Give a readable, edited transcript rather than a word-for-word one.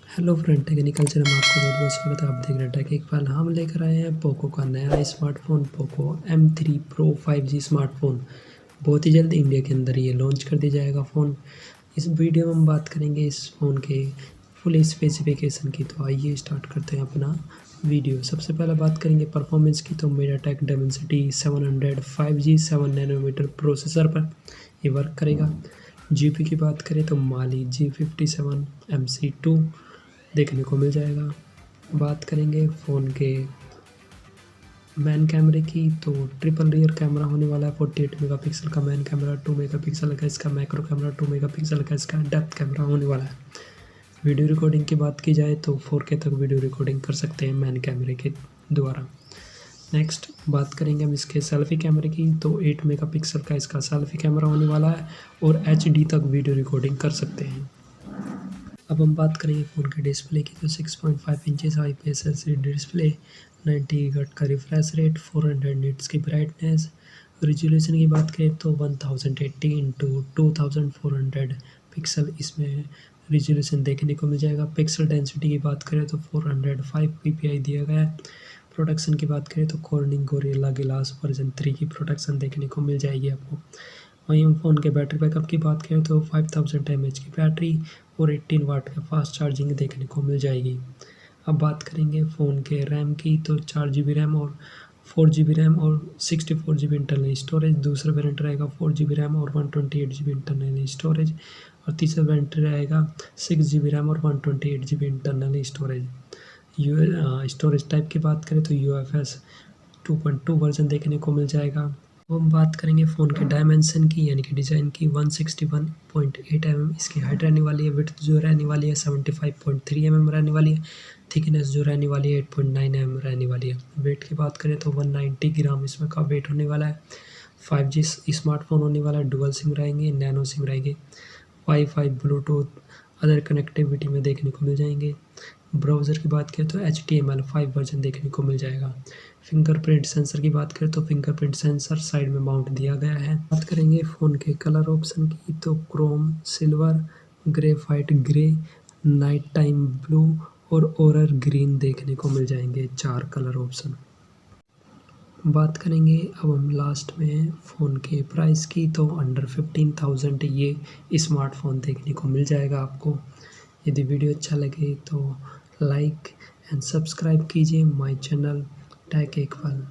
Hello friend, technical channel में आपका बहुत बहुत स्वागत है। आप देख रहे हैं टेक एक फाइल। हम लेकर आए हैं पोको का नया smartphone Poco M3 Pro 5G smartphone. बहुत ही जल्द इंडिया के अंदर ये लॉन्च कर दिया जाएगा फ़ोन। इस वीडियो में हम बात करेंगे इस फ़ोन के फुल स्पेसिफिकेशन की। तो आइए स्टार्ट करते हैं अपना वीडियो। सबसे पहले बात करेंगे परफॉर्मेंस की। तो MediaTek Dimensity 700 5G 7 nanometre processor पर ये वर्क करेगा। जीपी की बात करें तो माली G57 MC2 देखने को मिल जाएगा। बात करेंगे फ़ोन के मैन कैमरे की, तो ट्रिपल रियर कैमरा होने वाला है। 48 मेगापिक्सल का मैन कैमरा, 2 मेगापिक्सल का इसका मैक्रो कैमरा, 2 मेगापिक्सल का इसका डेप्थ कैमरा होने वाला है। वीडियो रिकॉर्डिंग की बात की जाए तो 4K तक वीडियो रिकॉर्डिंग कर सकते हैं मैन कैमरे के द्वारा। नेक्स्ट बात करेंगे हम इसके सेल्फी कैमरे की। तो 8 मेगापिक्सल का इसका सेल्फी कैमरा होने वाला है और HD तक वीडियो रिकॉर्डिंग कर सकते हैं। अब हम बात करेंगे फ़ोन के डिस्प्ले की। तो 6.5 inches IPS LCD display, 90 hertz का रिफ्रेश रेट, 400 निट्स की ब्राइटनेस। रिजोल्यूशन की बात करें तो 1080 इंटू 2400 पिक्सल इसमें रिजोल्यूशन देखने को मिल जाएगा। पिक्सल डेंसिटी की बात करें तो 405 ppi दिया गया है। प्रोडक्शन की बात करें तो कॉर्निंग गोरिल्ला ग्लास वर्जन 3 की प्रोडक्शन देखने को मिल जाएगी आपको। वहीं हम फ़ोन के बैटरी बैकअप की बात करें तो 5000 mAh की बैटरी और 18 वाट का फास्ट चार्जिंग देखने को मिल जाएगी। अब बात करेंगे फ़ोन के रैम की। तो 4 GB रैम और 4 GB रैम और 64 GB इंटरनल स्टोरेज। दूसरा वेरिएंट रहेगा 4 GB रैम और 128 GB इंटरनल स्टोरेज। और तीसरा वेरिएंट रहेगा 6 GB रैम और 128 GB internal storage. Storage type की बात करें तो UFS 2.2 वर्जन देखने को मिल जाएगा। अब हम बात करेंगे फ़ोन के डायमेंशन की, यानी कि डिज़ाइन की। 161.8 mm इसकी हाइट रहने वाली है। विड्थ जो रहने वाली है 75.3 mm रहने वाली है। थिकनेस जो रहने वाली है 8.9 mm रहने वाली है। वेट की बात करें तो 190 ग्राम इसमें का वेट होने वाला है। 5G स्मार्टफोन होने वाला है। डुअल सिम रहेंगे, नैनो सिम रहेंगे, वाईफाई, ब्लूटूथ, अदर कनेक्टिविटी में देखने को मिल जाएंगे। ब्राउज़र की बात करें तो HTML5 वर्जन देखने को मिल जाएगा। फिंगरप्रिंट सेंसर की बात करें तो फिंगरप्रिंट सेंसर साइड में माउंट दिया गया है। बात करेंगे फ़ोन के कलर ऑप्शन की। तो Chrome, silver, graphite grey, night time blue और ओरर ग्रीन देखने को मिल जाएंगे, 4 कलर ऑप्शन। बात करेंगे अब हम लास्ट में फ़ोन के प्राइस की। तो अंडर 15,000 ये स्मार्टफोन देखने को मिल जाएगा आपको। यदि वीडियो अच्छा लगे तो लाइक एंड सब्सक्राइब कीजिए माय चैनल टेक एक फल।